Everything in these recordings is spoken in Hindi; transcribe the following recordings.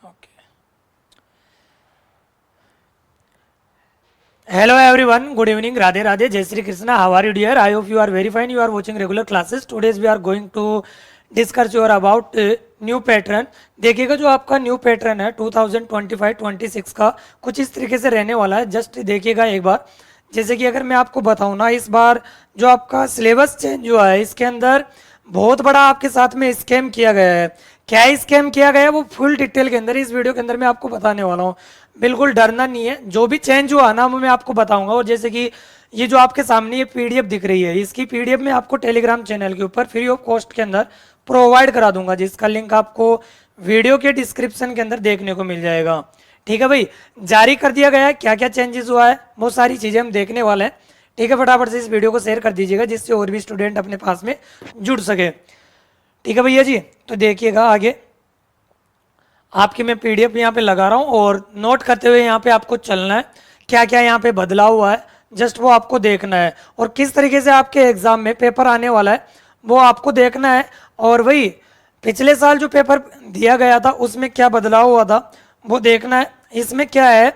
Okay. Hello everyone, good evening, Radhe Radhe, Jai Shri Krishna. How are you dear? I hope you are very fine. You are watching regular classes. Today's we are going to discuss your about new pattern. देखिएगा जो आपका न्यू पैटर्न है 2025-26 का कुछ इस तरीके से रहने वाला है. जस्ट देखिएगा एक बार. जैसे कि अगर मैं आपको बताऊं ना, इस बार जो आपका सिलेबस चेंज हुआ है इसके अंदर बहुत बड़ा आपके साथ में स्कैम किया गया है. क्या स्कैम किया गया है वो फुल डिटेल के अंदर इस वीडियो के अंदर मैं आपको बताने वाला हूँ. बिल्कुल डरना नहीं है. जो भी चेंज हुआ ना वो मैं आपको बताऊंगा. और जैसे कि ये जो आपके सामने ये पीडीएफ दिख रही है, इसकी पीडीएफ मैं आपको टेलीग्राम चैनल के ऊपर फ्री ऑफ कॉस्ट के अंदर प्रोवाइड करा दूंगा, जिसका लिंक आपको वीडियो के डिस्क्रिप्शन के अंदर देखने को मिल जाएगा. ठीक है भाई, जारी कर दिया गया है. क्या क्या चेंजेस हुआ है वो सारी चीज़ें हम देखने वाले हैं. ठीक है, फटाफट से इस वीडियो को शेयर कर दीजिएगा जिससे और भी स्टूडेंट अपने पास में जुड़ सके. ठीक है भैया जी, तो देखिएगा आगे आपकी मैं पीडीएफ यहाँ पे लगा रहा हूँ और नोट करते हुए यहाँ पे आपको चलना है. क्या क्या यहाँ पे बदलाव हुआ है जस्ट वो आपको देखना है. और किस तरीके से आपके एग्जाम में पेपर आने वाला है वो आपको देखना है. और वही पिछले साल जो पेपर दिया गया था उसमें क्या बदलाव हुआ था वो देखना है. इसमें क्या है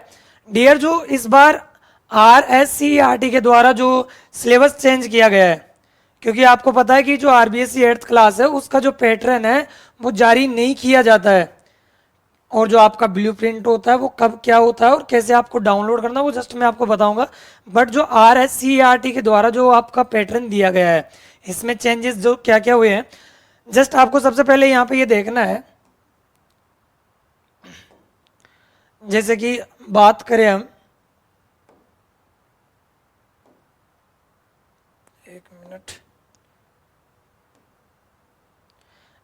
डियर, जो इस बार RSCERT के द्वारा जो सिलेबस चेंज किया गया है, क्योंकि आपको पता है कि जो RBSC 8th क्लास है उसका जो पैटर्न है वो जारी नहीं किया जाता है. और जो आपका ब्लूप्रिंट होता है वो कब क्या होता है और कैसे आपको डाउनलोड करना है वो जस्ट मैं आपको बताऊंगा. बट जो RSCERT के द्वारा जो आपका पैटर्न दिया गया है इसमें चेंजेस जो क्या क्या हुए हैं जस्ट आपको सबसे पहले यहाँ पे ये देखना है. जैसे कि बात करें हम, एक मिनट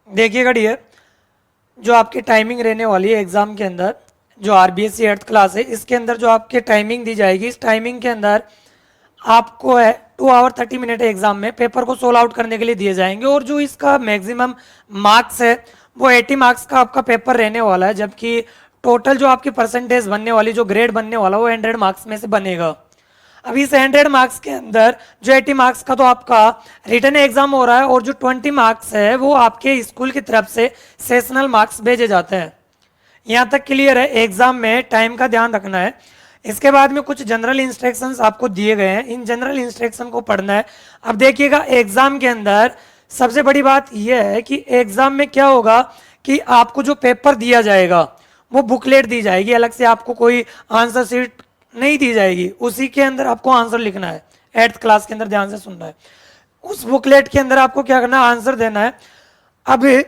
देखिएगा डियर, जो आपकी टाइमिंग रहने वाली है एग्जाम के अंदर, जो RBSC 8th क्लास है इसके अंदर जो आपकी टाइमिंग दी जाएगी, इस टाइमिंग के अंदर आपको है 2 आवर 30 मिनट एग्जाम में पेपर को सोल्व आउट करने के लिए दिए जाएंगे. और जो इसका मैक्सिमम मार्क्स है वो 80 मार्क्स का आपका पेपर रहने वाला है. जबकि टोटल जो आपकी परसेंटेज बनने वाली, जो ग्रेड बनने वाला वो 100 मार्क्स में से बनेगा. अभी इस 100 मार्क्स के अंदर जो 80 मार्क्स का तो आपका रिटन एग्जाम हो रहा है और जो 20 मार्क्स है वो आपके स्कूल की तरफ से सेशनल मार्क्स भेजे जाते हैं. यहाँ तक क्लियर है. एग्जाम में टाइम का ध्यान रखना है. इसके बाद में कुछ जनरल इंस्ट्रक्शंस आपको दिए गए हैं, इन जनरल इंस्ट्रक्शन को पढ़ना है. अब देखिएगा एग्जाम के अंदर सबसे बड़ी बात यह है कि एग्जाम में क्या होगा कि आपको जो पेपर दिया जाएगा वो बुकलेट दी जाएगी, अलग से आपको कोई आंसर शीट नहीं दी जाएगी. उसी के अंदर आपको आंसर लिखना है. 8th क्लास के अंदर ध्यान से सुनना है. उस बुकलेट के अंदर आपको क्या करना है, आंसर देना है. अब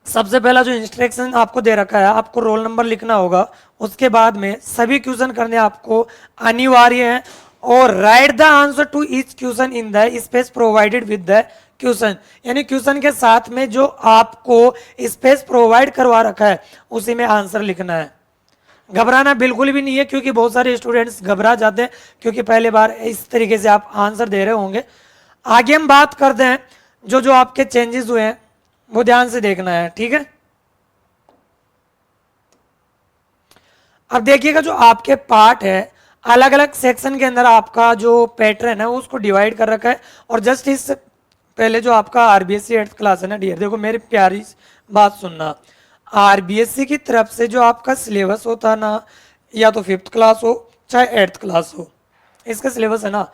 सबसे पहला जो इंस्ट्रक्शन आपको दे रखा है, आपको रोल नंबर लिखना होगा. उसके बाद में सभी क्वेश्चन करने आपको अनिवार्य है. और write the answer to each question in the space provided with the question, यानी क्वेश्चन के साथ में जो आपको स्पेस प्रोवाइड करवा रखा है उसी में आंसर लिखना है. घबराना बिल्कुल भी नहीं है, क्योंकि बहुत सारे स्टूडेंट्स घबरा जाते हैं क्योंकि पहले बार इस तरीके से आप आंसर दे रहे होंगे. आगे हम बात करते हैं जो जो आपके चेंजेस हुए हैं वो ध्यान से देखना है. ठीक है, अब देखिएगा जो आपके पार्ट है अलग अलग सेक्शन के अंदर आपका जो पैटर्न है उसको डिवाइड कर रखा है. और जस्ट इस पहले जो आपका RBSC 8th क्लास है ना डियर, देखो मेरी प्यारी बात सुनना. RBSC की तरफ से जो आपका सिलेबस होता है ना, या तो 5th क्लास हो चाहे 8th क्लास हो, इसका सिलेबस है ना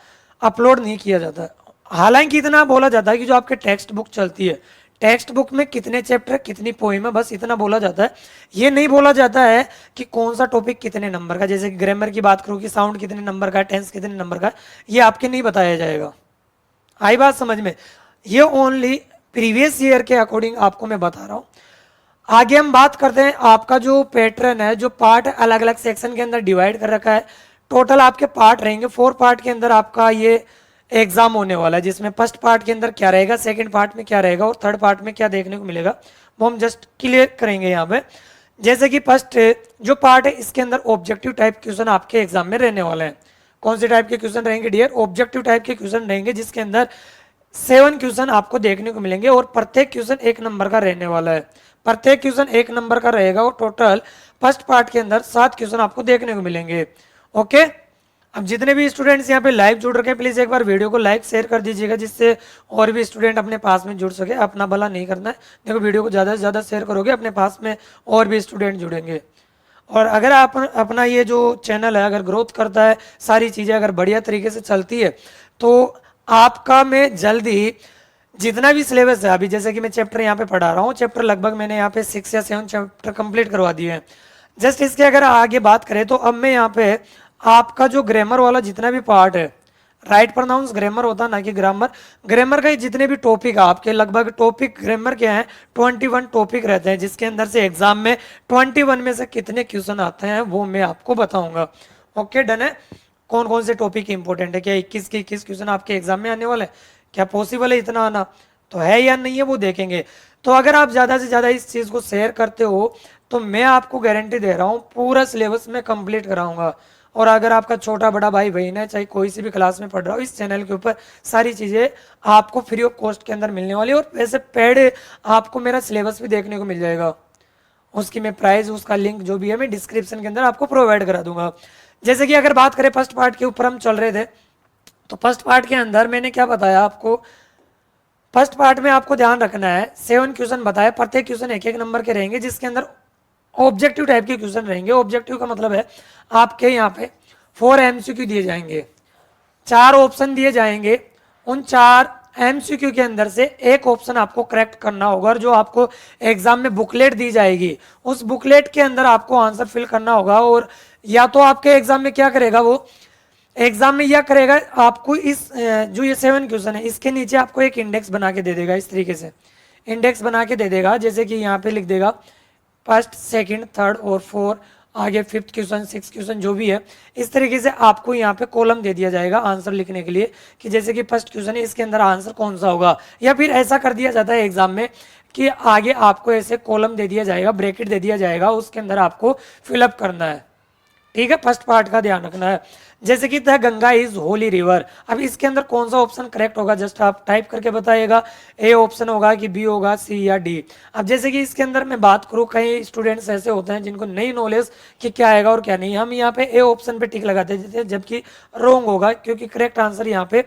अपलोड नहीं किया जाता है. हालांकि इतना बोला जाता है कि जो आपके टेक्स्ट बुक चलती है, टेक्स्ट बुक में कितने चैप्टर कितनी पोइम है, बस इतना बोला जाता है. ये नहीं बोला जाता है कि कौन सा टॉपिक कितने नंबर का. जैसे कि ग्रामर की बात करूँ कि साउंड कितने नंबर का है, टेंस कितने नंबर का है, ये आपके नहीं बताया जाएगा. आई बात समझ में? ये ओनली प्रीवियस ईयर के अकॉर्डिंग आपको मैं बता रहा हूँ. आगे हम बात करते हैं आपका जो पैटर्न है, जो पार्ट अलग अलग सेक्शन के अंदर डिवाइड कर रखा है. टोटल आपके पार्ट रहेंगे 4 पार्ट के अंदर आपका ये एग्जाम होने वाला है, जिसमें फर्स्ट पार्ट के अंदर क्या रहेगा, सेकंड पार्ट में क्या रहेगा और थर्ड पार्ट में क्या देखने को मिलेगा वो हम जस्ट क्लियर करेंगे यहाँ पे. जैसे कि फर्स्ट जो पार्ट है इसके अंदर ऑब्जेक्टिव टाइप क्वेश्चन आपके एग्जाम में रहने वाले हैं. कौन से टाइप के क्वेश्चन रहेंगे डियर? ऑब्जेक्टिव टाइप के क्वेश्चन रहेंगे, जिसके अंदर 7 क्वेश्चन आपको देखने को मिलेंगे और प्रत्येक क्वेश्चन 1 नंबर का रहने वाला है. प्रत्येक क्वेश्चन 1 नंबर का रहेगा और टोटल फर्स्ट पार्ट के अंदर 7 क्वेश्चन आपको देखने को मिलेंगे. ओके, अब जितने भी स्टूडेंट्स यहाँ पे लाइव जुड़ रखे हैं प्लीज़ एक बार वीडियो को लाइक शेयर कर दीजिएगा, जिससे और भी स्टूडेंट अपने पास में जुड़ सके। अपना भला नहीं करना है, देखो वीडियो को ज़्यादा से ज़्यादा शेयर करोगे अपने पास में और भी स्टूडेंट जुड़ेंगे। और अगर आप अपना ये जो चैनल है अगर ग्रोथ करता है, सारी चीज़ें अगर बढ़िया तरीके से चलती है, तो आपका मैं जल्द ही जितना भी सिलेबस है, अभी जैसे कि मैं चैप्टर यहाँ पे पढ़ा रहा हूँ, चैप्टर लगभग मैंने यहाँ पे 6 या 7 चैप्टर कंप्लीट करवा दिए हैं। जस्ट इसके अगर आगे बात करें तो अब मैं यहाँ पे आपका जो ग्रामर वाला जितना भी पार्ट है, राइट प्रोनाउंस ग्रामर होता है ना कि ग्रामर, ग्रामर का जितने भी टॉपिक है आपके, लगभग टॉपिक ग्रामर के हैं 21 टॉपिक रहते हैं, जिसके अंदर से एग्जाम में 21 में से कितने क्वेश्चन आते हैं वो मैं आपको बताऊंगा। ओके डन है। कौन कौन से टॉपिक इंपॉर्टेंट है, क्या 21 के 21 क्वेश्चन आपके एग्जाम में आने वाले हैं, क्या पॉसिबल है इतना आना, तो है या नहीं है वो देखेंगे। तो अगर आप ज़्यादा से ज़्यादा इस चीज़ को शेयर करते हो तो मैं आपको गारंटी दे रहा हूँ पूरा सिलेबस में कंप्लीट कराऊंगा। और अगर आपका छोटा बड़ा भाई बहन है, चाहे कोई सी भी क्लास में पढ़ रहा हो, इस चैनल के ऊपर सारी चीज़ें आपको फ्री ऑफ कॉस्ट के अंदर मिलने वाली है। और वैसे पेड आपको मेरा सिलेबस भी देखने को मिल जाएगा, उसकी मैं प्राइस, उसका लिंक जो भी है मैं डिस्क्रिप्शन के अंदर आपको प्रोवाइड करा दूंगा। जैसे कि अगर बात करें फर्स्ट पार्ट के ऊपर हम चल रहे थे, तो फर्स्ट पार्ट के अंदर मैंने क्या बताया आपको, फर्स्ट पार्ट में आपको ध्यान रखना है 7 क्वेश्चन बताया, प्रत्येक क्वेश्चन एक एक नंबर के रहेंगे, जिसके अंदर ऑब्जेक्टिव टाइप के क्वेश्चन रहेंगे। ऑब्जेक्टिव का मतलब है आपके यहाँ पे 4 एमसीक्यू दिए जाएंगे, 4 ऑप्शन दिए जाएंगे, उन 4 एमसीक्यू के अंदर से एक ऑप्शन आपको करेक्ट करना होगा। और जो आपको एग्जाम में बुकलेट दी जाएगी, उस बुकलेट के अंदर आपको आंसर फिल करना होगा। और या तो आपके एग्जाम में क्या करेगा, वो एग्जाम में यह करेगा आपको इस जो ये 7 क्वेश्चन है इसके नीचे आपको एक इंडेक्स बना के दे देगा, इस तरीके से इंडेक्स बना के दे देगा। जैसे कि यहाँ पे लिख देगा फर्स्ट, सेकंड, थर्ड और 4, आगे 5th क्वेश्चन, 6th क्वेश्चन जो भी है, इस तरीके से आपको यहाँ पे कॉलम दे दिया जाएगा आंसर लिखने के लिए, कि जैसे कि फर्स्ट क्वेश्चन है इसके अंदर आंसर कौन सा होगा। या फिर ऐसा कर दिया जाता है एग्जाम में कि आगे आपको ऐसे कॉलम दे दिया जाएगा, ब्रैकेट दे दिया जाएगा, उसके अंदर आपको फिलअप करना है। ठीक है, फर्स्ट पार्ट का ध्यान रखना है। जैसे कि the Ganga is Holi river, अब इसके अंदर कौन सा ऑप्शन करेक्ट होगा, जस्ट आप टाइप करके बताइएगा, ए ऑप्शन होगा कि बी होगा, सी या डी। अब जैसे कि इसके अंदर मैं बात करूँ, कई स्टूडेंट्स ऐसे होते हैं जिनको नहीं नॉलेज कि क्या आएगा और क्या नहीं, हम यहाँ पे ए ऑप्शन पे टिक लगाते हैं, जबकि रॉन्ग होगा, क्योंकि करेक्ट आंसर यहाँ पे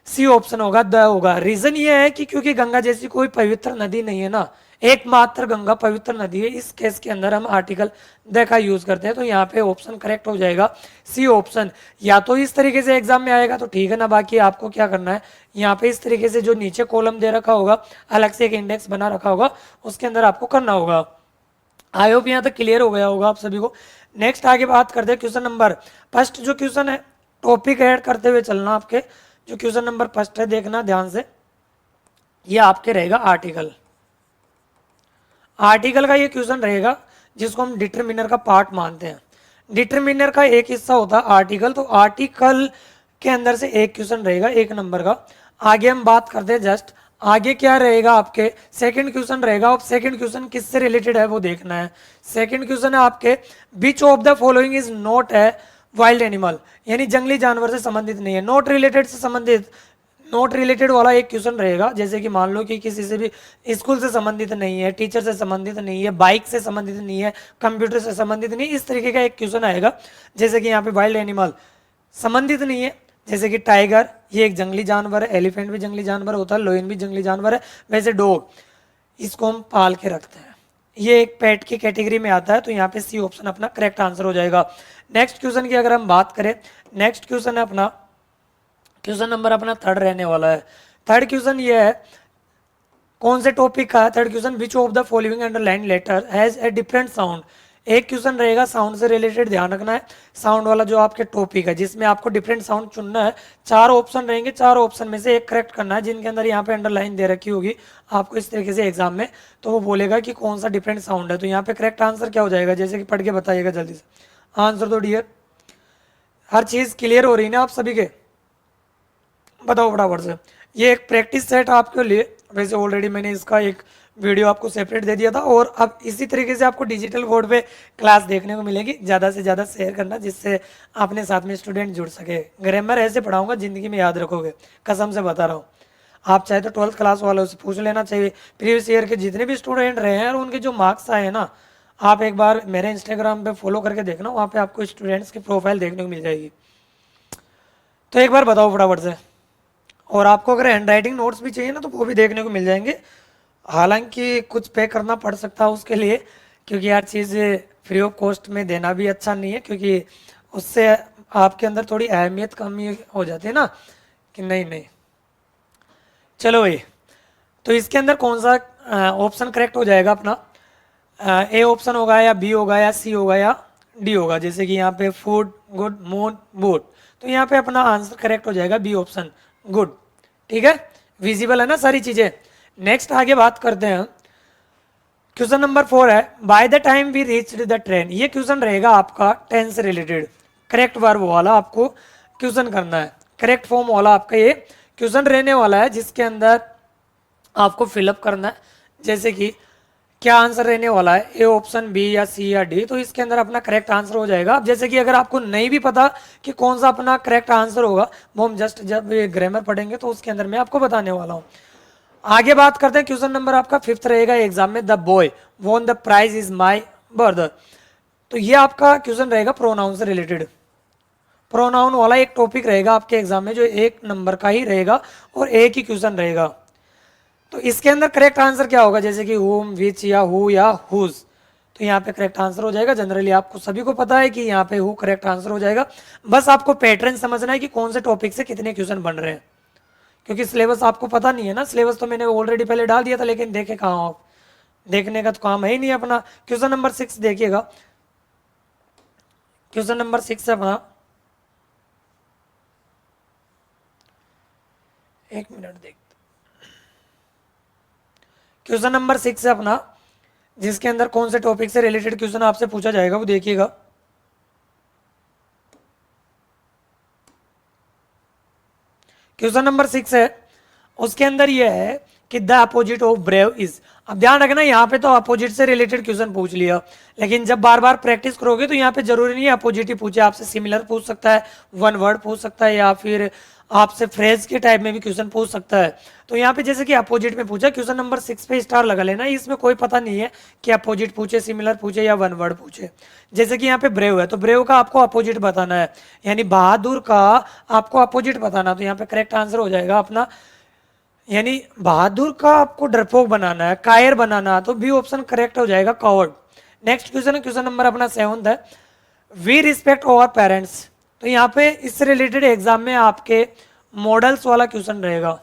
सी ऑप्शन होगा, द होगा। रीजन ये है कि क्योंकि गंगा जैसी कोई पवित्र नदी नहीं है ना, एकमात्र गंगा पवित्र नदी है, इस केस के अंदर हम आर्टिकल द का यूज करते हैं। तो यहाँ पे ऑप्शन करेक्ट हो जाएगा सी ऑप्शन। या तो इस तरीके से एग्जाम में आएगा तो ठीक है ना, बाकी आपको क्या करना है, यहाँ पे इस तरीके से जो नीचे कॉलम दे रखा होगा, अलग से एक इंडेक्स बना रखा होगा, उसके अंदर आपको करना होगा। आई होप यहाँ तक क्लियर हो गया होगा आप सभी को। नेक्स्ट आगे बात करते हैं क्वेश्चन नंबर फर्स्ट। जो क्वेश्चन है टॉपिक ऐड करते हुए चलना, आपके जो क्वेश्चन नंबर फर्स्ट है देखना ध्यान से, ये आपके रहेगा आर्टिकल। आर्टिकल का ये क्वेश्चन रहेगा जिसको हम डिटरमिनर का पार्ट मानते हैं। डिटरमिनर का एक हिस्सा होता है आर्टिकल, तो आर्टिकल के अंदर से एक क्वेश्चन रहेगा 1 नंबर का। आगे हम बात करते हैं जस्ट आगे क्या रहेगा, आपके सेकंड क्वेश्चन रहेगा। अब सेकंड क्वेश्चन किससे रिलेटेड है वो देखना है। सेकंड क्वेश्चन है आपके विच of the following is not a wild animal, यानी जंगली जानवर से संबंधित नहीं है, नॉट रिलेटेड से संबंधित, नॉट रिलेटेड वाला एक क्वेश्चन रहेगा। जैसे कि मान लो कि किसी से भी स्कूल से संबंधित नहीं है, टीचर से संबंधित नहीं है, बाइक से संबंधित नहीं है, कंप्यूटर से संबंधित नहीं, इस तरीके का एक क्वेश्चन आएगा। जैसे कि यहाँ पे वाइल्ड एनिमल संबंधित नहीं है, जैसे कि टाइगर ये एक जंगली जानवर है, एलिफेंट भी जंगली जानवर होता है, लोयन भी जंगली जानवर है, वैसे डॉग इसको हम पाल के रखते हैं, ये एक पेट की कैटेगरी में आता है। तो यहाँ पे सी ऑप्शन अपना करेक्ट आंसर हो जाएगा। नेक्स्ट क्वेश्चन की अगर हम बात करें, नेक्स्ट क्वेश्चन है अपना क्वेश्चन नंबर अपना थर्ड रहने वाला है। थर्ड क्वेश्चन ये है, कौन से टॉपिक का है third question, which of the following underline letter has a different sound. एक क्वेश्चन रहेगा साउंड से रिलेटेड, ध्यान रखना है साउंड वाला जो आपके टॉपिक है, जिसमें आपको डिफरेंट साउंड चुनना है। 4 ऑप्शन रहेंगे, 4 ऑप्शन में से एक करेक्ट करना है, जिनके अंदर यहाँ पे अंडरलाइन दे रखी होगी आपको इस तरीके से एग्जाम में, तो वो बोलेगा कि कौन सा डिफरेंट साउंड है। तो यहाँ पे करेक्ट आंसर क्या हो जाएगा, जैसे कि पढ़ के बताइएगा जल्दी से आंसर। तो डियर हर चीज़ क्लियर हो रही है ना आप सभी के, बताओ फटाफट से। ये एक प्रैक्टिस सेट आपके लिए, वैसे ऑलरेडी मैंने इसका एक वीडियो आपको सेपरेट दे दिया था, और अब इसी तरीके से आपको डिजिटल बोर्ड पे क्लास देखने को मिलेगी। ज़्यादा से ज़्यादा शेयर करना, जिससे अपने साथ में स्टूडेंट जुड़ सके। ग्रामर ऐसे पढ़ाऊंगा ज़िंदगी में याद रखोगे, कसम से बता रहा हूँ। आप चाहे तो 12th क्लास वालों से पूछ लेना चाहिए, प्रीवियस ईयर के जितने भी स्टूडेंट रहे हैं और उनके जो मार्क्स आए हैं ना, आप एक बार मेरे इंस्टाग्राम पे फॉलो करके देखना, वहाँ पे आपको स्टूडेंट्स की प्रोफाइल देखने को मिल जाएगी। तो एक बार बताओ फटाफट से। और आपको अगर हैंड राइटिंग नोट्स भी चाहिए ना तो वो भी देखने को मिल जाएंगे। हालांकि कुछ पे करना पड़ सकता है उसके लिए, क्योंकि यार चीज़ फ्री ऑफ कॉस्ट में देना भी अच्छा नहीं है, क्योंकि उससे आपके अंदर थोड़ी अहमियत कमी हो जाती है ना कि नहीं नहीं। चलो भाई, तो इसके अंदर कौन सा ऑप्शन करेक्ट हो जाएगा अपना? ए ऑप्शन होगा या बी होगा या सी होगा या डी होगा? जैसे कि यहाँ पे फूड, गुड, मून, बूट, तो यहाँ पे अपना आंसर करेक्ट हो जाएगा बी ऑप्शन, गुड। ठीक है, विजिबल है ना सारी चीजें। नेक्स्ट आगे बात करते हैं। क्वेश्चन नंबर 4 है, by the time we reach the train. ये क्वेश्चन रहेगा आपका टेंस से रिलेटेड, करेक्ट वर्ब वाला आपको क्वेश्चन करना है, करेक्ट फॉर्म वाला आपका ये क्वेश्चन रहने वाला है, जिसके अंदर आपको फिलअप करना है। जैसे कि क्या आंसर रहने वाला है, ए ऑप्शन, बी या सी या डी, तो इसके अंदर अपना करेक्ट आंसर हो जाएगा। अब जैसे कि अगर आपको नहीं भी पता कि कौन सा अपना करेक्ट आंसर होगा, वो हम जस्ट जब ग्रामर पढ़ेंगे तो उसके अंदर मैं आपको बताने वाला हूँ। आगे बात करते हैं, क्वेश्चन नंबर आपका 5th रहेगा एग्जाम में, the boy won the prize is my brother. तो ये आपका क्वेश्चन रहेगा प्रोनाउन से रिलेटेड, प्रोनाउन वाला एक टॉपिक रहेगा आपके एग्जाम में, जो 1 नंबर का ही रहेगा और एक ही क्वेश्चन रहेगा। तो इसके अंदर करेक्ट आंसर क्या होगा? जैसे कि हुम, विच या हु या हुज, तो यहाँ पे करेक्ट आंसर हो जाएगा। जनरली आपको सभी को पता है कि यहाँ पे हु करेक्ट आंसर हो जाएगा। बस आपको पैटर्न समझना है कि कौन से टॉपिक से कितने क्वेश्चन बन रहे हैं, क्योंकि सिलेबस आपको पता नहीं है ना। सिलेबस तो मैंने ऑलरेडी पहले डाल दिया था, लेकिन देखे कहाँ आप, देखने का तो काम है ही नहीं अपना। क्वेश्चन नंबर 6 देखिएगा, क्वेश्चन नंबर 6 है अपना, एक मिनट देख, क्वेश्चन नंबर 6 है अपना, जिसके अंदर कौन से टॉपिक से रिलेटेड क्वेश्चन आपसे पूछा जाएगा वो देखिएगा। क्वेश्चन नंबर 6 है, उसके अंदर ये है कि the opposite of brave is. अब ध्यान रखना, यहाँ पे तो अपोजिट से रिलेटेड क्वेश्चन पूछ लिया, लेकिन जब बार बार प्रैक्टिस करोगे तो यहाँ पे जरूरी नहीं है अपोजिट ही पूछे, आपसे सिमिलर पूछ सकता है, वन वर्ड पूछ सकता है, या फिर आपसे फ्रेज के टाइप में भी क्वेश्चन पूछ सकता है। तो यहाँ पे जैसे कि अपोजिट में पूछा, क्वेश्चन नंबर 6 पे स्टार लगा लेना, इसमें कोई पता नहीं है कि अपोजिट पूछे, सिमिलर पूछे या वन वर्ड पूछे। जैसे कि यहाँ पे ब्रेव है, तो ब्रेव का आपको अपोजिट बताना है, यानी बहादुर का आपको अपोजिट बताना, तो यहाँ पे करेक्ट आंसर हो जाएगा अपना, यानी बहादुर का आपको डरपोक बनाना है, कायर बनाना, तो बी ऑप्शन करेक्ट हो जाएगा, कॉवर्ड। नेक्स्ट क्वेश्चन है, क्वेश्चन नंबर अपना 7 है, वी रिस्पेक्ट आवर पेरेंट्स। तो यहाँ पे इससे रिलेटेड एग्जाम में आपके मॉडल्स वाला क्वेश्चन रहेगा।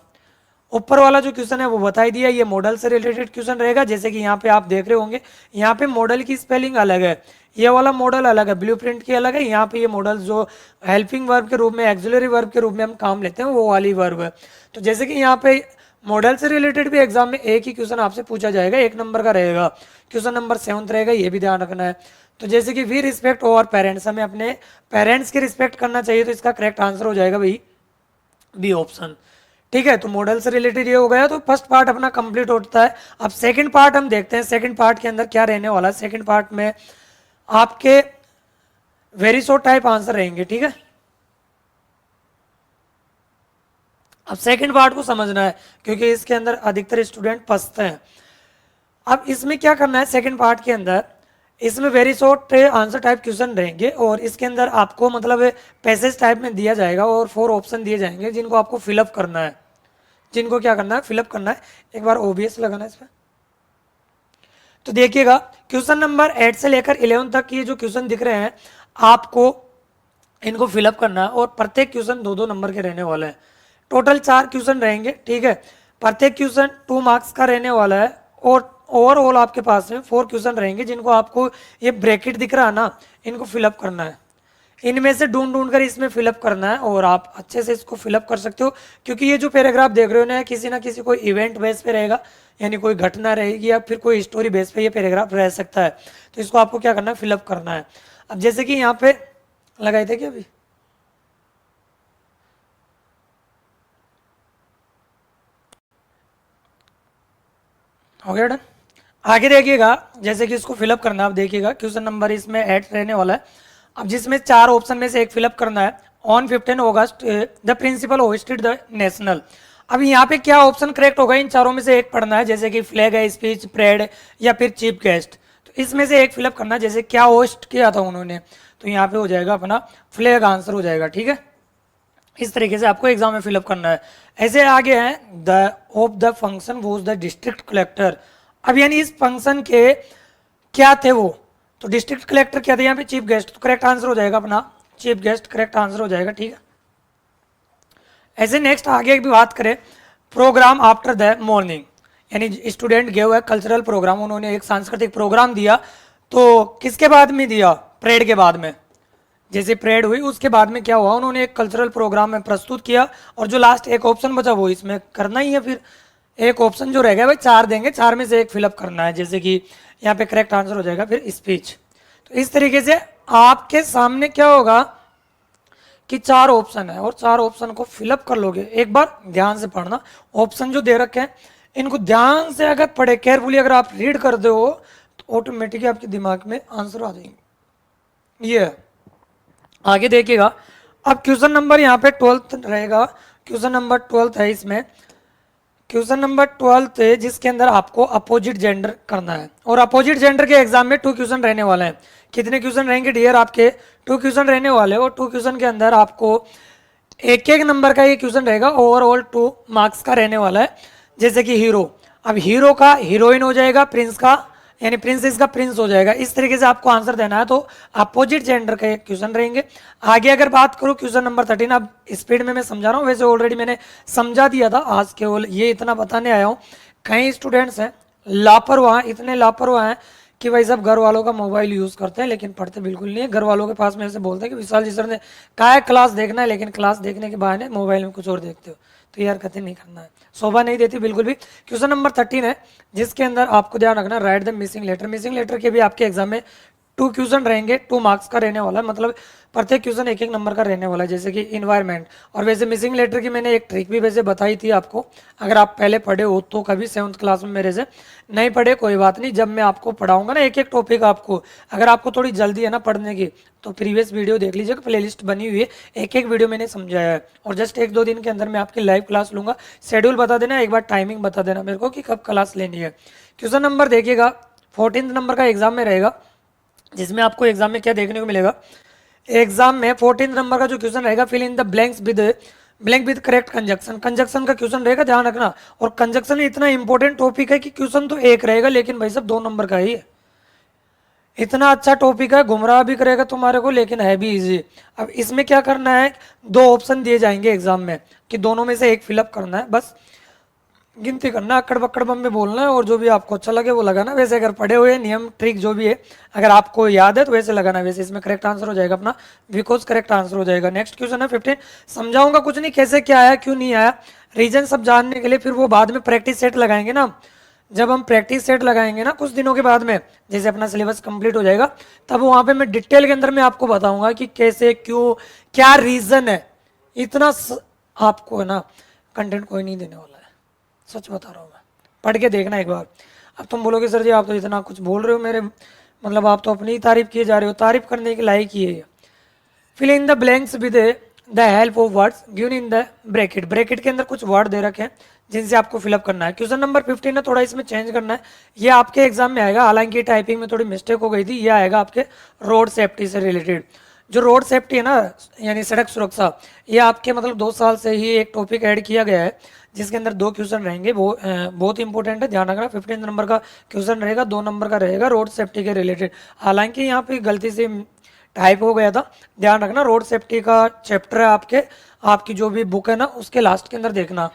ऊपर वाला जो क्वेश्चन है वो बताई दिया, ये मॉडल से रिलेटेड क्वेश्चन रहेगा। जैसे कि यहाँ पे आप देख रहे होंगे, यहाँ पे मॉडल की स्पेलिंग अलग है, ये वाला मॉडल अलग है, ब्लूप्रिंट की अलग है। यहाँ पे ये मॉडल जो हेल्पिंग वर्ब के रूप में, एक्सिलरी वर्ब के रूप में हम काम लेते हैं, वो वाली वर्ब है। तो जैसे कि यहाँ पे मॉडल से रिलेटेड भी एग्जाम में एक ही क्वेश्चन आपसे पूछा जाएगा, 1 नंबर का रहेगा, क्वेश्चन नंबर 7 रहेगा, ये भी ध्यान रखना है। तो जैसे कि वी रिस्पेक्ट आवर पेरेंट्स, हमें अपने पेरेंट्स की रिस्पेक्ट करना चाहिए, तो इसका करेक्ट आंसर हो जाएगा भाई बी ऑप्शन। ठीक है, तो मॉडल से रिलेटेड ये हो गया, तो फर्स्ट पार्ट अपना कंप्लीट होता है। अब सेकंड पार्ट हम देखते हैं, सेकंड पार्ट के अंदर क्या रहने वाला है। सेकंड पार्ट में आपके वेरी शॉर्ट टाइप आंसर रहेंगे, ठीक है। अब सेकंड पार्ट को समझना है, क्योंकि इसके अंदर अधिकतर स्टूडेंट फंसते हैं। अब इसमें क्या करना है, सेकंड पार्ट के अंदर इसमें very short answer type question रहेंगे, और इसके अंदर आपको मतलब पैसेज टाइप में दिया जाएगा, और 4 ऑप्शन दिए जाएंगे जिनको आपको फिलअप करना है। जिनको क्या करना है, फिलअप करना है। एक बार ओबीएस लगाना है इस पर। तो देखिएगा, क्वेश्चन नंबर 8 से लेकर 11 तक ये जो क्वेश्चन दिख रहे हैं, आपको इनको फिलअप करना है, और प्रत्येक क्वेश्चन 2-2 नंबर के रहने वाले हैं। टोटल 4 क्वेश्चन रहेंगे, ठीक है। प्रत्येक क्वेश्चन 2 मार्क्स का रहने वाला है, और ओवरऑल आपके पास में 4 क्वेश्चन रहेंगे, जिनको आपको ये ब्रैकेट दिख रहा है ना, इनको फिलअप करना है। इनमें से ढूंढ ढूंढ कर इसमें फिलअप करना है, और आप अच्छे से इसको फिलअप कर सकते हो, क्योंकि ये जो पैराग्राफ देख रहे हो ना किसी कोई इवेंट बेस पे रहेगा, यानी कोई घटना रहेगी, या फिर कोई स्टोरी बेस पे ये पैराग्राफ रह सकता है। तो इसको आपको क्या करना है, फिलअप करना है। अब जैसे कि यहाँ पे लगाए थे क्या अभी, हो गया डन। आगे देखिएगा, जैसे कि इसको फिलअप करना है। अब देखिएगा, क्वेश्चन नंबर इसमें 8 रहने वाला है। अब जिसमें 4 ऑप्शन में से एक फिलअप करना है। On 15 August the principal hosted the national. अब यहाँ पे क्या ऑप्शन करेक्ट होगा, इन चारों में से एक पढ़ना है। जैसे कि फ्लैग है, स्पीच, परेड, या फिर चीफ गेस्ट, तो इसमें से एक फिलअप करना है। जैसे क्या होस्ट किया था उन्होंने, तो यहाँ पे हो जाएगा अपना फ्लैग आंसर हो जाएगा, ठीक है। इस तरीके से आपको एग्जाम में फिलअप करना है। ऐसे आगे हैं the of the function was the district collector. अब यानी इस फंक्शन के क्या थे वो, तो डिस्ट्रिक्ट कलेक्टर क्या थे, यहाँ पे चीफ गेस्ट, तो करेक्ट आंसर हो जाएगा अपना चीफ गेस्ट, करेक्ट आंसर हो जाएगा। ठीक है, ऐसे नेक्स्ट आगे भी बात करें, प्रोग्राम आफ्टर द मॉर्निंग, यानी स्टूडेंट गए हुए कल्चरल प्रोग्राम, उन्होंने एक सांस्कृतिक प्रोग्राम दिया, तो किसके बाद में दिया, परेड के बाद में। जैसे परेड हुई उसके बाद में क्या हुआ, उन्होंने एक कल्चरल प्रोग्राम में प्रस्तुत किया, और जो लास्ट एक ऑप्शन बचा वो इसमें करना ही है। फिर एक ऑप्शन जो रह गया भाई 4 देंगे, 4 में से एक फिलअप करना है, जैसे कि यहाँ पे करेक्ट आंसर हो जाएगा फिर स्पीच। तो इस तरीके से आपके सामने क्या होगा कि 4 ऑप्शन है और 4 ऑप्शन को फिलअप कर लोगे। एक बार ध्यान से पढ़ना, ऑप्शन जो दे रखे हैं इनको ध्यान से अगर पढ़े, केयरफुली अगर आप रीड कर दो तो ऑटोमेटिकली आपके दिमाग में आंसर आ जाएंगे। ये है। आगे देखिएगा, अब क्वेश्चन नंबर यहाँ पे 12th रहेगा, क्वेश्चन नंबर 12th है इसमें, क्वेश्चन नंबर 12th है जिसके अंदर आपको अपोजिट जेंडर करना है, और अपोजिट जेंडर के एग्जाम में 2 क्वेश्चन रहने वाले हैं। कितने क्वेश्चन रहेंगे डियर, आपके 2 क्वेश्चन रहने वाले, और 2 क्वेश्चन के अंदर आपको एक एक नंबर का ये क्वेश्चन रहेगा, ओवरऑल 2 मार्क्स का रहने वाला है। जैसे कि हीरो, अब हीरो का हीरोइन हो जाएगा, प्रिंस का यानी प्रिंसेस का प्रिंस हो जाएगा। इस तरीके से आपको आंसर देना है, तो अपोजिट जेंडर के क्वेश्चन रहेंगे। आगे अगर बात करूं क्वेश्चन नंबर 13, अब स्पीड में मैं समझा रहा हूं, वैसे ऑलरेडी मैंने समझा दिया था, आज केवल ये इतना बताने आया हूं। कई स्टूडेंट्स हैं लापरवाह, इतने लापरवाह हैं कि भाई सब घर वालों का मोबाइल यूज़ करते हैं लेकिन पढ़ते बिल्कुल नहीं है। घर वालों के पास में ऐसे बोलते हैं कि विशाल जी सर ने कहा है क्लास देखना है, लेकिन क्लास देखने के बहाने मोबाइल में कुछ और देखते हो, तो यार कतई नहीं करना है, शोभा नहीं देती बिल्कुल भी। क्वेश्चन नंबर 13 है जिसके अंदर आपको ध्यान रखना, write the missing letter. Missing letter के भी आपके एग्जाम में 2 क्वेश्चन रहेंगे, 2 मार्क्स का रहने वाला है, मतलब प्रत्येक क्वेश्चन एक एक नंबर का रहने वाला है। जैसे कि इन्वायरमेंट, और वैसे मिसिंग लेटर की मैंने एक ट्रिक भी वैसे बताई थी आपको, अगर आप पहले पढ़े हो तो कभी 7th क्लास में मेरे से, नहीं पढ़े कोई बात नहीं, जब मैं आपको पढ़ाऊंगा ना एक एक टॉपिक आपको, अगर आपको थोड़ी जल्दी है ना पढ़ने की तो प्रीवियस वीडियो देख लीजिएगा, प्लेलिस्ट बनी हुई है, एक एक वीडियो मैंने समझाया है। और जस्ट 1-2 दिन के अंदर मैं आपकी लाइव क्लास लूंगा। शेड्यूल बता देना, एक बार टाइमिंग बता देना मेरे को कि कब क्लास लेनी है। क्वेश्चन नंबर देखिएगा 14 नंबर का एग्जाम में रहेगा, जिसमें आपको एग्जाम में क्या देखने को मिलेगा, एग्जाम में 14 नंबर का जो क्वेश्चन रहेगा, fill in the blanks with blank with correct conjunction. Conjunction का क्वेश्चन रहेगा, ध्यान रखना। और कंजक्शन इतना इंपॉर्टेंट टॉपिक है कि क्वेश्चन तो एक रहेगा लेकिन भाई सब 2 नंबर का ही है। इतना अच्छा टॉपिक है, गुमराह भी करेगा तुम्हारे को लेकिन है भी इजी। अब इसमें क्या करना है, 2 ऑप्शन दिए जाएंगे एग्जाम में कि दोनों में से एक फिलअप करना है, बस गिनती करना, अक्कड़ बक्कड़ बम में बोलना है और जो भी आपको अच्छा लगे वो लगाना। वैसे अगर पढ़े हुए नियम ट्रिक जो भी है अगर आपको याद है तो वैसे लगाना। वैसे इसमें करेक्ट आंसर हो जाएगा अपना बिकॉज, करेक्ट आंसर हो जाएगा। नेक्स्ट क्वेश्चन है 15, समझाऊंगा कुछ नहीं, कैसे क्या आया क्यों नहीं आया, रीजन सब जानने के लिए फिर वो बाद में प्रैक्टिस सेट लगाएंगे ना। जब हम प्रैक्टिस सेट लगाएंगे ना कुछ दिनों के बाद में, जैसे अपना सिलेबस कंप्लीट हो जाएगा, तब वहां पे मैं डिटेल के अंदर में आपको बताऊंगा कि कैसे क्यों क्या रीजन है। इतना आपको है ना कंटेंट कोई नहीं देने वाला है, सच बता रहा हूँ मैं, पढ़ के देखना एक बार। अब तुम बोलोगे सर जी आप तो इतना कुछ बोल रहे हो, मेरे मतलब आप तो अपनी तारीफ किए जा रहे हो, तारीफ करने के लायक ही है। Fill in the blanks with the help of words given in the bracket. Bracket के अंदर कुछ वर्ड दे रखे हैं जिनसे आपको फिलअप करना है। क्वेश्चन नंबर 15 है, थोड़ा इसमें चेंज करना है, ये आपके एग्जाम में आएगा, हालांकि टाइपिंग में थोड़ी मिस्टेक हो गई थी, ये आएगा आपके रोड सेफ्टी से रिलेटेड। जो रोड सेफ्टी है ना यानी सड़क सुरक्षा, ये आपके मतलब 2 साल से ही एक टॉपिक ऐड किया गया है जिसके अंदर 2 क्वेश्चन रहेंगे, वो बहुत इंपॉर्टेंट है, ध्यान रखना। 15 नंबर का क्वेश्चन रहेगा, 2 नंबर का रहेगा रोड सेफ्टी के रिलेटेड। हालांकि यहाँ पे गलती से टाइप हो गया था, ध्यान रखना। रोड सेफ्टी का चैप्टर है आपकी जो भी बुक है ना उसके लास्ट के अंदर देखना।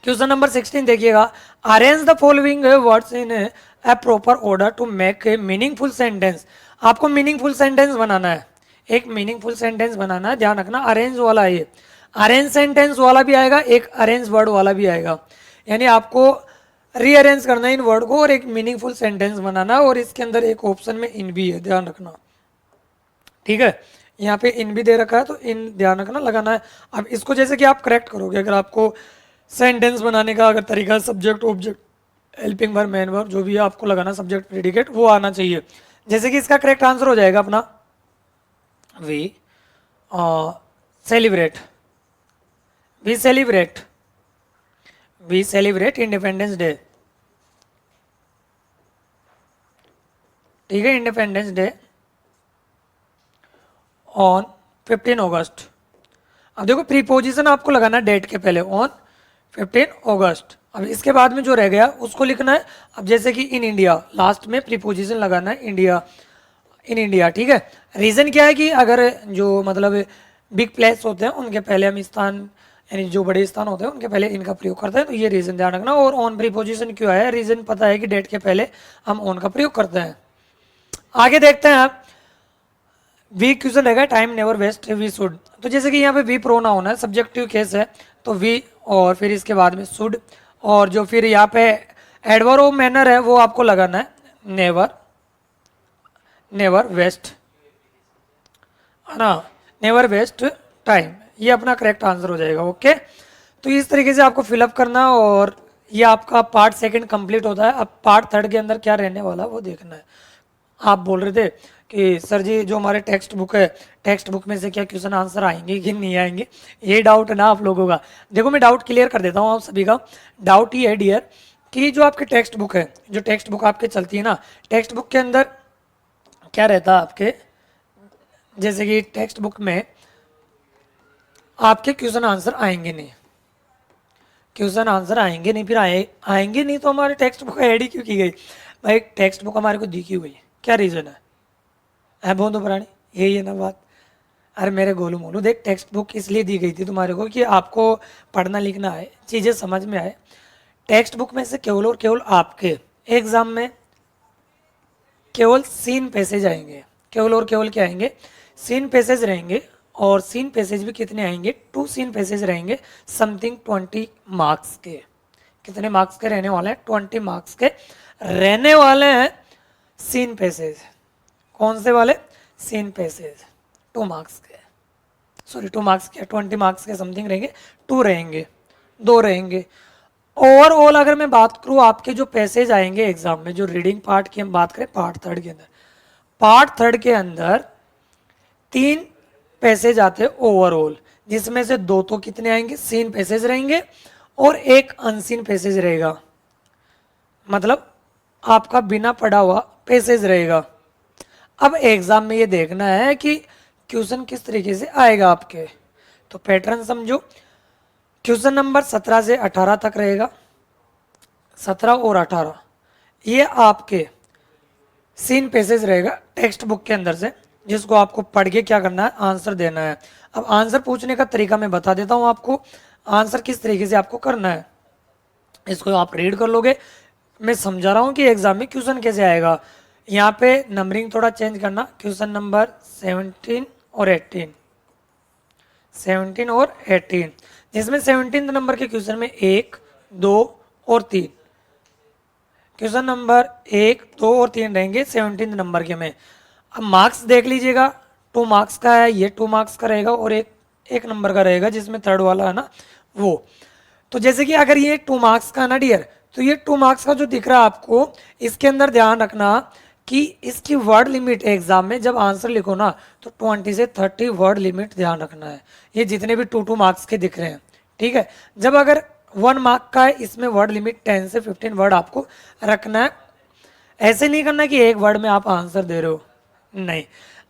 क्वेश्चन नंबर 16 देखिएगा, arrange the following words in a proper order to make a meaningful sentence. आपको मीनिंगफुल सेंटेंस बनाना है, एक मीनिंगफुल सेंटेंस बनाना है, ध्यान रखना। अरेंज वाला ये अरेंज सेंटेंस वाला भी आएगा, एक अरेंज वर्ड वाला भी आएगा, यानी आपको रीअरेंज करना है इन वर्ड को और एक मीनिंगफुल सेंटेंस बनाना। और इसके अंदर एक ऑप्शन में इन भी है, ध्यान रखना, ठीक है। यहाँ पे इन भी दे रखा है तो इन ध्यान रखना लगाना है। अब इसको जैसे कि आप करेक्ट करोगे, अगर आपको सेंटेंस बनाने का अगर तरीका, subject object helping verb main verb जो भी है आपको लगाना, सब्जेक्ट प्रेडिकेट वो आना चाहिए। जैसे कि इसका करेक्ट आंसर हो जाएगा अपना we celebrate, we celebrate, we celebrate independence day, ठीक है, इंडिपेंडेंस डे ऑन 15 अगस्त। अब देखो प्रीपोजिशन आपको लगाना है डेट के पहले, ऑन 15 अगस्त। अब इसके बाद में जो रह गया उसको लिखना है। अब जैसे कि इन इंडिया, लास्ट में प्रीपोजिशन लगाना है इंडिया, इन इंडिया, ठीक है। रीज़न क्या है कि अगर जो मतलब बिग प्लेस होते हैं उनके पहले हम स्थान, यानी जो बड़े स्थान होते हैं उनके पहले इनका प्रयोग करते हैं, तो ये रीज़न ध्यान रखना। और ऑन प्रीपोजिशन क्यों है, रीज़न पता है कि डेट के पहले हम ऑन का प्रयोग करते हैं। आगे देखते हैं आप, वी क्वेश्चन रहेगा time never waste we should. तो जैसे कि यहाँ पे वी प्रोनाउन है, सब्जेक्टिव केस है, तो वी और फिर इसके बाद में शुड, और जो फिर यहाँ पे एडवर्ब ऑफ मैनर है वो आपको लगाना है नेवर, नेवर वेस्ट, है ना, नेवर वेस्ट टाइम, ये अपना करेक्ट आंसर हो जाएगा। ओके, तो इस तरीके से आपको फिलअप करना, और ये आपका पार्ट सेकंड कंप्लीट होता है। अब पार्ट थर्ड के अंदर क्या रहने वाला है वो देखना है। आप बोल रहे थे कि सर जी जो हमारे टेक्स्ट बुक है, टेक्स्ट बुक में से क्या क्वेश्चन आंसर आएंगे कि नहीं आएंगे, ये डाउट है ना आप लोगों का। देखो मैं डाउट क्लियर कर देता हूँ आप सभी का। डाउट ये है डियर कि जो आपकी टेक्स्ट बुक है, जो टेक्स्ट बुक आपके चलती है ना, टेक्स्ट बुक के अंदर क्या रहता है आपके, जैसे कि टेक्स्ट बुक में आपके क्वेश्चन आंसर आएंगे नहीं, क्वेश्चन आंसर आएंगे नहीं, फिर आएंगे नहीं तो हमारे टेक्स्ट बुक ऐड ही क्यों की गई भाई। टेक्स्ट बुक हमारे को दी क्यों गई, क्या रीज़न है बहुत तो पुरानी, यही है ना बात। अरे मेरे गोलू मोलू देख, टेक्स्ट बुक इसलिए दी गई थी तुम्हारे को कि आपको पढ़ना लिखना है, चीज़ें समझ में आए। टेक्स्ट बुक में से केवल और केवल आपके एग्जाम में केवल सीन पैसेज आएंगे, केवल और केवल क्या आएंगे, सीन पैसेज रहेंगे। और सीन पैसेज भी कितने आएंगे, 2 सीन पैसेज रहेंगे, समथिंग 20 मार्क्स के। कितने मार्क्स के रहने वाले हैं, 20 मार्क्स के रहने वाले हैं सीन पैसेज। कौन से वाले, सीन पैसेज 2 मार्क्स के, सॉरी 2 मार्क्स के, 20 मार्क्स के समथिंग रहेंगे, 2 रहेंगे, 2 रहेंगे। ओवरऑल अगर मैं बात करूँ आपके जो पैसेज आएंगे एग्जाम में, जो रीडिंग पार्ट की हम बात करें पार्ट थर्ड के अंदर, पार्ट थर्ड के अंदर 3 पैसेज आते हैं ओवरऑल, जिसमें से 2 तो कितने आएंगे, सीन पैसेज रहेंगे, और 1 अनसीन पैसेज रहेगा, मतलब आपका बिना पढ़ा हुआ पैसेज रहेगा। अब एग्जाम में ये देखना है कि क्वेश्चन किस तरीके से आएगा आपके, तो पैटर्न समझो। क्वेश्चन नंबर 17 से 18 तक रहेगा, 17 और 18 ये आपके सीन पैसेज रहेगा टेक्स्ट बुक के अंदर से, जिसको आपको पढ़ के क्या करना है, आंसर देना है। अब आंसर पूछने का तरीका मैं बता देता हूँ आपको, आंसर किस तरीके से आपको करना है, इसको आप रीड कर लोगे। मैं समझा रहा हूँ कि एग्जाम में क्वेश्चन कैसे आएगा। यहाँ पे नंबरिंग थोड़ा चेंज करना, क्वेश्चन नंबर 17 और 18, 17 और 18, जिसमें 17 नंबर के क्वेश्चन में 1, 2 और 3, क्वेश्चन नंबर 1, 2 और 3 रहेंगे 17 नंबर के में। अब मार्क्स देख लीजिएगा, 2 मार्क्स का है, ये 2 मार्क्स का रहेगा, और एक नंबर का रहेगा जिसमें थर्ड वाला है ना वो। तो जैसे कि अगर ये 2 मार्क्स का ना डियर, तो ये 2 मार्क्स का जो दिख रहा है आपको, इसके अंदर ध्यान रखना कि इसकी वर्ड लिमिट एग्जाम में जब आंसर लिखो ना, तो 20 से 30 वर्ड लिमिट ध्यान रखना है। ये जितने भी 2 मार्क्स के दिख रहे हैं, ठीक है। जब अगर 1 मार्क का है, इसमें वर्ड लिमिट 10 से 15 वर्ड आपको रखना है। ऐसे नहीं करना कि एक वर्ड में आप आंसर दे रहे हो, नहीं।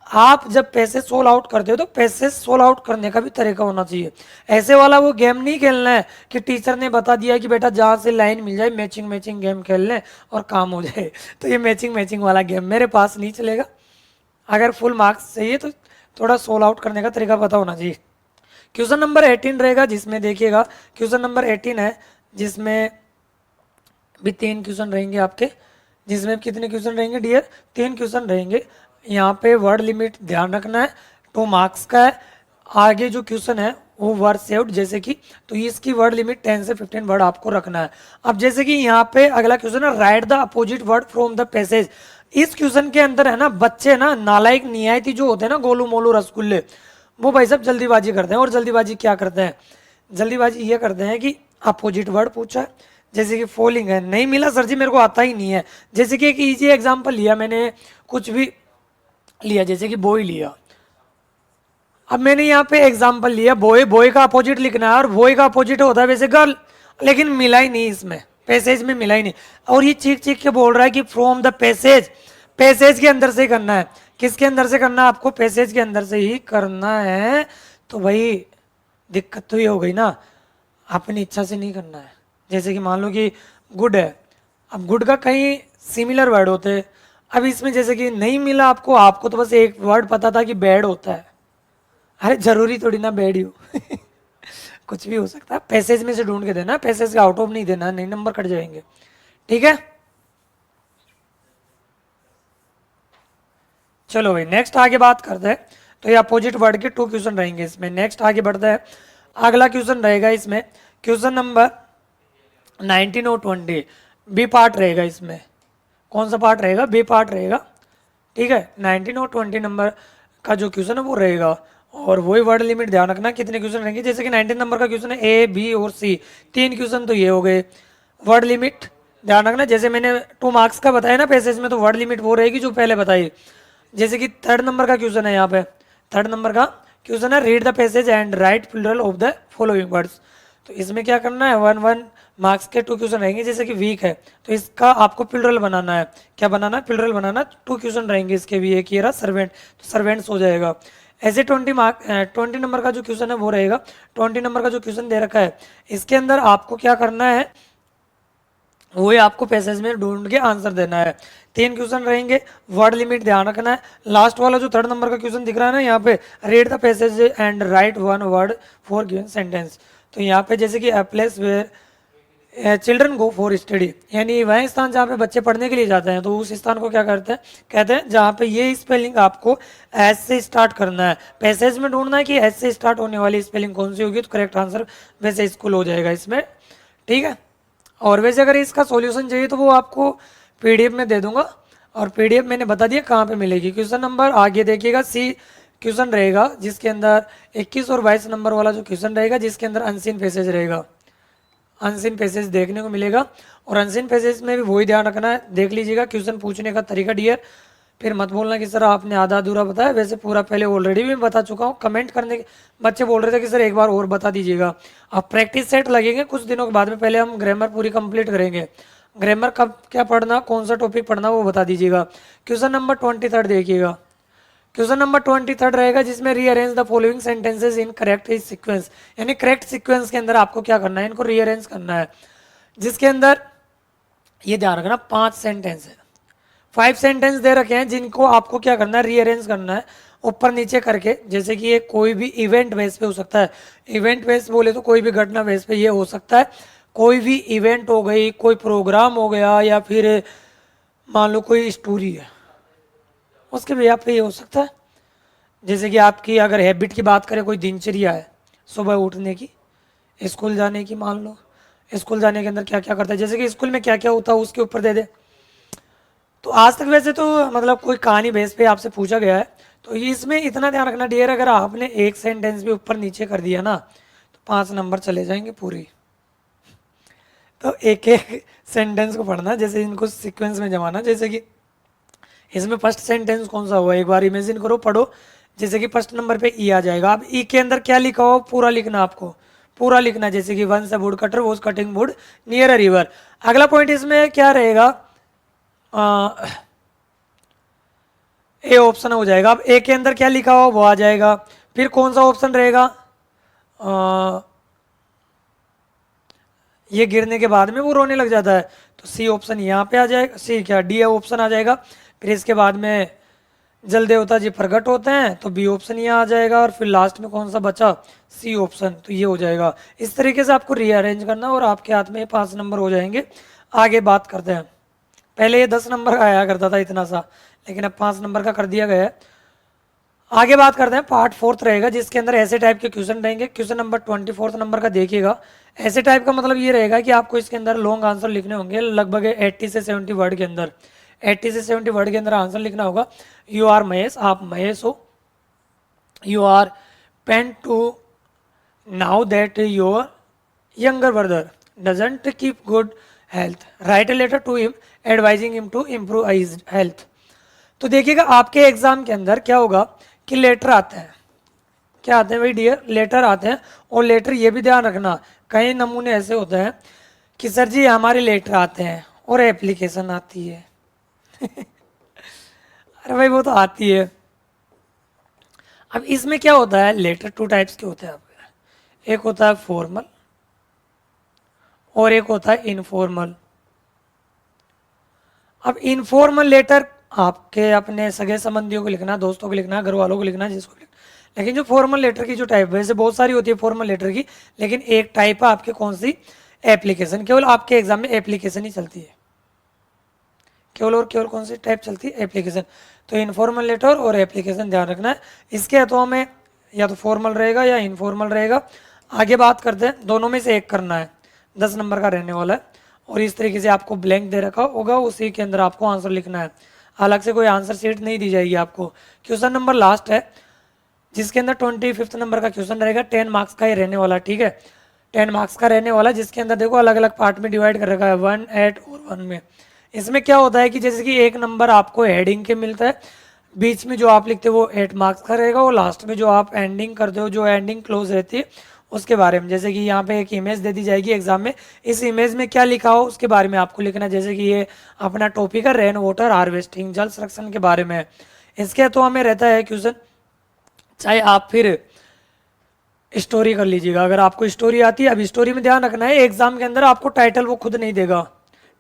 आप जब पैसे सोल आउट करते हो तो पैसे सोल आउट करने का भी तरीका होना चाहिए। ऐसे वाला वो गेम नहीं खेलना है कि टीचर ने बता दिया कि बेटा जहाँ से लाइन मिल जाए मैचिंग मैचिंग गेम खेल लें और काम हो जाए, तो ये मैचिंग मैचिंग वाला गेम मेरे पास नहीं चलेगा। अगर फुल मार्क्स चाहिए तो थोड़ा सोल आउट करने का तरीका पता होना चाहिए। क्वेश्चन नंबर 18 रहेगा, जिसमें देखिएगा क्वेश्चन नंबर 18 है, जिसमें भी 3 क्वेश्चन रहेंगे आपके, जिसमें कितने क्वेश्चन रहेंगे डियर, 3 क्वेश्चन रहेंगे। यहाँ पे वर्ड लिमिट ध्यान रखना है, 2 मार्क्स का है। आगे जो क्वेश्चन है वो वर्ड सेव्ड, जैसे कि, तो इसकी वर्ड लिमिट 10 से 15 वर्ड आपको रखना है। अब जैसे कि यहाँ पे अगला क्वेश्चन है, right the opposite word from the passage. इस क्वेश्चन के अंदर है ना, बच्चे ना नालायक नियायती जो होते हैं ना, गोलू मोलू रसगुल्ले, वो भाई साहब जल्दीबाजी करते हैं। और जल्दीबाजी क्या करते हैं, जल्दीबाजी ये करते हैं कि अपोजिट वर्ड पूछा है, जैसे कि फॉलिंग है, नहीं मिला सर जी मेरे को आता ही नहीं है। जैसे कि एक इजी एग्जांपल लिया मैंने, कुछ भी लिया, जैसे कि बॉय लिया। अब मैंने यहाँ पे एग्जांपल लिया बॉय, बॉय का अपोजिट लिखना है, और बॉय का अपोजिट होता है वैसे गर्ल, लेकिन मिला ही नहीं, इसमें पैसेज में मिला ही नहीं। और ये चीख चीख के बोल रहा है कि फ्रॉम द पैसेज, पैसेज के अंदर से करना है। किसके अंदर से करना है आपको, पैसेज के अंदर से ही करना है। तो भाई दिक्कत तो ये हो गई ना, अपनी इच्छा से नहीं करना है। जैसे कि मान लो कि गुड है, अब गुड का कई सिमिलर वर्ड होते हैं। अब इसमें जैसे कि नहीं मिला आपको, आपको तो बस एक वर्ड पता था कि बैड होता है, अरे जरूरी थोड़ी ना बैड ही हो कुछ भी हो सकता है। पैसेज में से ढूंढ के देना, पैसेज का आउट ऑफ नहीं देना, नहीं नंबर कट जाएंगे। ठीक है, चलो भाई नेक्स्ट आगे बात करते हैं। तो ये अपोजिट वर्ड के 2 क्वेश्चन रहेंगे इसमें। नेक्स्ट आगे बढ़ते हैं, अगला क्वेश्चन रहेगा इसमें क्वेश्चन नंबर 19 और 20, बी पार्ट रहेगा इसमें। कौन सा पार्ट रहेगा? बी पार्ट रहेगा। ठीक है, 19 और 20 नंबर का जो क्वेश्चन है वो रहेगा, और वही वर्ड लिमिट ध्यान रखना कितने क्वेश्चन रहेंगे। जैसे कि 19 नंबर का क्वेश्चन है ए, बी और सी, 3 क्वेश्चन तो ये हो गए। वर्ड लिमिट ध्यान रखना, जैसे मैंने 2 मार्क्स का बताया ना पैसेज में, तो वर्ड लिमिट वो रहेगी जो पहले बताई। जैसे कि 3rd नंबर का क्वेश्चन है, यहाँ पे 3rd नंबर का क्वेश्चन है, read the passage and write plural of the following words. तो इसमें क्या करना है, 1 मार्क्स के 2 क्वेश्चन रहेंगे। जैसे कि वीक है तो इसका आपको प्लूरल बनाना है। क्या बनाना है? प्लूरल बनाना। 2 क्वेश्चन रहेंगे इसके भी, एक ये रहा सर्वेंट, तो सर्वेंट्स हो जाएगा। ऐसे 20 नंबर का जो क्वेश्चन है वो रहेगा। 20 नंबर का जो क्वेश्चन दे रखा है, इसके अंदर आपको क्या करना है, वही आपको पैसेज में ढूंढ के आंसर देना है। 3 क्वेश्चन रहेंगे, वर्ड लिमिट ध्यान रखना है। लास्ट वाला जो 3rd नंबर का क्वेश्चन दिख रहा है ना यहाँ पे, read the passage and write 1 word for given sentence. तो यहाँ पे जैसे कि a place where children go for study, यानी वह स्थान जहाँ पे बच्चे पढ़ने के लिए जाते हैं, तो उस स्थान को क्या करते हैं, कहते हैं जहाँ पे ये स्पेलिंग आपको एस से स्टार्ट करना है। पैसेज में ढूंढना है कि एस से स्टार्ट होने वाली स्पेलिंग कौन सी होगी, तो करेक्ट आंसर वैसे स्कूल हो जाएगा इसमें। ठीक है, और वैसे अगर इसका सॉल्यूशन चाहिए तो वो आपको पीडीएफ में दे दूंगा, और पीडीएफ मैंने बता दिया कहाँ पे मिलेगी। क्वेश्चन नंबर आगे देखिएगा, सी क्वेश्चन रहेगा जिसके अंदर 21 और 22 नंबर वाला जो क्वेश्चन रहेगा, जिसके अंदर अनसीन पैसेज रहेगा। अनसीन पैसेज देखने को मिलेगा, और अनसीन पैसेज में भी वही ध्यान रखना है, देख लीजिएगा क्वेश्चन पूछने का तरीका डियर। फिर मत बोलना कि सर आपने आधा अधूरा बताया, वैसे पूरा पहले ऑलरेडी भी बता चुका हूँ। कमेंट करने के बच्चे बोल रहे थे कि सर एक बार और बता दीजिएगा। अब प्रैक्टिस सेट लगेंगे कुछ दिनों के बाद में, पहले हम ग्रामर पूरी कंप्लीट करेंगे। ग्रामर कब क्या पढ़ना, कौन सा टॉपिक पढ़ना, वो बता दीजिएगा। क्वेश्चन नंबर 23 देखिएगा। क्वेश्चन नंबर 23 रहेगा, जिसमें rearrange the following sentences in correct sequence, यानी करेक्ट सीक्वेंस के अंदर आपको क्या करना है, इनको रीअरेंज करना है। जिसके अंदर ये ध्यान रखना 5 सेंटेंस है, 5 सेंटेंस दे रखे हैं, जिनको आपको क्या करना है, रीअरेंज करना है ऊपर नीचे करके। जैसे कि ये कोई भी इवेंट बेस पे हो सकता है, इवेंट बेस बोले तो कोई भी घटना बेस पे ये हो सकता है। कोई भी इवेंट हो गई, कोई प्रोग्राम हो गया, या फिर मान लो कोई स्टोरी है, उसके भी पे ये हो सकता है। जैसे कि आपकी अगर हैबिट की बात करें, कोई दिनचर्या है सुबह उठने की, स्कूल जाने की, मान लो स्कूल जाने के अंदर क्या क्या करता है, जैसे कि स्कूल में क्या क्या होता है उसके ऊपर दे दे। तो आज तक वैसे तो मतलब कोई कहानी बेस पे आपसे पूछा गया है, तो इसमें इतना ध्यान रखना डियर, अगर आपने एक सेंटेंस भी ऊपर नीचे कर दिया ना, तो 5 नंबर चले जाएंगे पूरी। तो एक एक सेंटेंस को पढ़ना, जैसे इनको सीक्वेंस में जमाना। जैसे कि इसमें फर्स्ट सेंटेंस कौन सा हुआ, एक बार इमेजिन करो, पढ़ो। जैसे कि फर्स्ट नंबर पे ई आ जाएगा। अब ई के अंदर क्या लिखा हो, पूरा लिखना, आपको पूरा लिखना। जैसे कि once a woodcutter was cutting wood near a river. अगला पॉइंट इसमें क्या रहेगा, ए ऑप्शन हो जाएगा। अब ए के अंदर क्या लिखा हो वो आ जाएगा। फिर कौन सा ऑप्शन रहेगा, ये गिरने के बाद में वो रोने लग जाता है, तो सी ऑप्शन यहाँ पे आ जाएगा। सी क्या, डी ऑप्शन आ जाएगा। फिर इसके बाद में जल देवता जी प्रकट होते हैं, तो बी ऑप्शन यहाँ आ जाएगा। और फिर लास्ट में कौन सा बचा, सी ऑप्शन, तो ये हो जाएगा। इस तरीके से आपको रीअरेंज करना, और आपके हाथ में 5 नंबर हो जाएंगे। आगे बात करते हैं। पहले ये 10 नंबर का आया करता था इतना सा, लेकिन अब 5 नंबर का कर दिया गया है। आगे बात करते हैं, पार्ट 4 रहेगा, जिसके अंदर ऐसे टाइप के क्वेश्चन रहेंगे। क्वेश्चन नंबर 24 नंबर का देखिएगा। ऐसे टाइप का मतलब ये रहेगा कि आपको इसके अंदर लॉन्ग आंसर लिखने होंगे, लगभग 80 से 70 वर्ड के अंदर। 80 से 70 वर्ड के अंदर आंसर लिखना होगा। यू आर महेश, आप महेश हो। You are pained to know that your younger brother doesn't keep good health, write a letter to him advising him to improve his health। तो देखिएगा आपके एग्जाम के अंदर क्या होगा कि लेटर आते हैं। क्या आते हैं भाई डियर, लेटर आते हैं। और लेटर ये भी ध्यान रखना, कई नमूने ऐसे होते हैं कि सर जी हमारे लेटर आते हैं और एप्लीकेशन आती है अरे भाई वो तो आती है। अब इसमें क्या होता है, लेटर 2 टाइप्स के होते हैं आपके। एक होता है फॉर्मल और एक होता है इनफॉर्मल। अब इनफॉर्मल लेटर आपके अपने सगे संबंधियों को लिखना, दोस्तों को लिखना, घर वालों को लिखना, जिसको लिखना। लेकिन जो फॉर्मल लेटर की जो टाइप, वैसे बहुत सारी होती है फॉर्मल लेटर की, लेकिन एक टाइप है आपके कौन सी, एप्लीकेशन। केवल आपके एग्जाम में एप्लीकेशन ही चलती है, केवल और केवल कौन सी टाइप चलती है, एप्लीकेशन। तो इनफॉर्मल लेटर और एप्लीकेशन ध्यान रखना है। इसके तो हमें या तो फॉर्मल रहेगा या इनफॉर्मल रहेगा। आगे बात करते हैं, दोनों में से एक करना है, 10 नंबर का रहने वाला है। और इस तरीके से आपको ब्लैंक दे रखा होगा, उसी के अंदर आपको आंसर लिखना है। अलग से कोई आंसर शीट नहीं दी जाएगी आपको। क्वेश्चन नंबर लास्ट है, जिसके अंदर 25 नंबर का क्वेश्चन रहेगा, 10 मार्क्स का ही रहने वाला, ठीक है। 10 मार्क्स का रहने वाला, जिसके अंदर देखो अलग अलग पार्ट में डिवाइड कर रखा है, 1, 8 और 1 में। इसमें क्या होता है कि जैसे कि एक नंबर आपको हेडिंग के मिलता है, बीच में जो आप लिखते हो वो 8 मार्क्स का रहेगा, और लास्ट में जो आप एंडिंग करते हो, जो एंडिंग क्लोज रहती है, उसके बारे में। जैसे कि यहाँ पे एक इमेज दे दी जाएगी एग्जाम में, इस इमेज में क्या लिखा हो उसके बारे में आपको लिखना है। जैसे कि ये अपना टॉपिक है रेन वाटर हार्वेस्टिंग, जल संरक्षण के बारे में है। इसके तो हमें रहता है क्वेश्चन, चाहे आप फिर स्टोरी कर लीजिएगा, अगर आपको स्टोरी आती है। अब स्टोरी में ध्यान रखना है, एग्जाम के अंदर आपको टाइटल वो खुद नहीं देगा।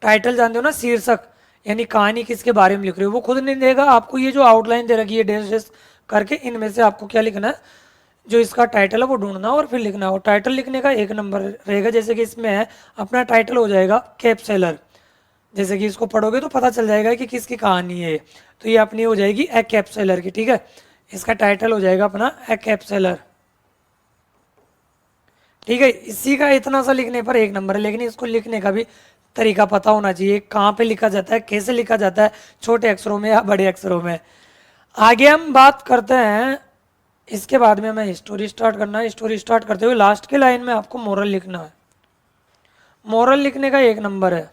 टाइटल जानते हो ना, शीर्षक, यानी कहानी किसके बारे में लिख रहे हो, वो खुद नहीं देगा आपको। ये जो आउटलाइन दे रखी है डैश डैश करके, इनमें से आपको क्या लिखना है, जो इसका टाइटल है वो ढूंढना और फिर लिखना। और टाइटल लिखने का 1 नंबर रहेगा। जैसे कि इसमें है, अपना टाइटल हो जाएगा कैप सेलर। जैसे कि इसको पढ़ोगे तो पता चल जाएगा कि किसकी कहानी है। तो ये अपनी हो जाएगी ए कैप सेलर की, ठीक है। इसका टाइटल हो जाएगा अपना ए कैप सेलर, ठीक है। इसी का इतना सा लिखने पर 1 नंबर है, लेकिन इसको लिखने का भी तरीका पता होना चाहिए, कहाँ पे लिखा जाता है, कैसे लिखा जाता है, छोटे अक्षरों में या बड़े अक्षरों में। आगे हम बात करते हैं, इसके बाद में हमें स्टोरी स्टार्ट करना है। स्टोरी स्टार्ट करते हुए लास्ट के लाइन में आपको मोरल लिखना है। मोरल लिखने का 1 नंबर है,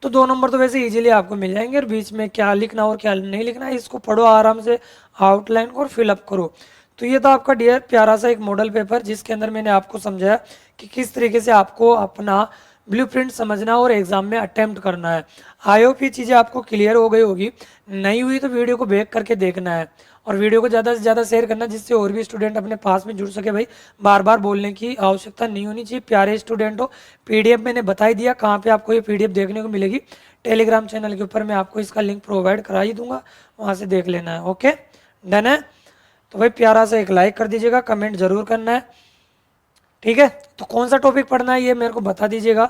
तो 2 नंबर तो वैसे इजीली आपको मिल जाएंगे। और बीच में क्या लिखना और क्या नहीं लिखना है, इसको पढ़ो आराम से, आउटलाइन को फिलअप करो। तो ये था आपका डियर प्यारा सा एक मॉडल पेपर, जिसके अंदर मैंने आपको समझाया कि किस तरीके से आपको अपना ब्लूप्रिंट समझना और एग्जाम में अटेम्प्ट करना है। आई होप ये चीज़ें आपको क्लियर हो गई होगी। नहीं हुई तो वीडियो को बैक करके देखना है, और वीडियो को ज़्यादा से ज़्यादा शेयर करना, जिससे और भी स्टूडेंट अपने पास में जुड़ सके। भाई बार बार बोलने की आवश्यकता नहीं होनी चाहिए, प्यारे स्टूडेंट हो। पीडीएफ मैंने बता ही दिया कहाँ पे आपको ये पीडीएफ देखने को मिलेगी। टेलीग्राम चैनल के ऊपर मैं आपको इसका लिंक प्रोवाइड करा ही दूंगा, वहाँ से देख लेना है। ओके, डन है। तो भाई प्यारा सा एक लाइक कर दीजिएगा, कमेंट जरूर करना है, ठीक है। तो कौन सा टॉपिक पढ़ना है ये मेरे को बता दीजिएगा,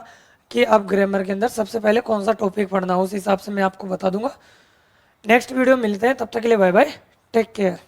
कि अब ग्रामर के अंदर सबसे पहले कौन सा टॉपिक पढ़ना है, उस हिसाब से मैं आपको बता दूंगा। नेक्स्ट वीडियो मिलते हैं, तब तक के लिए बाय बाय, टेक केयर।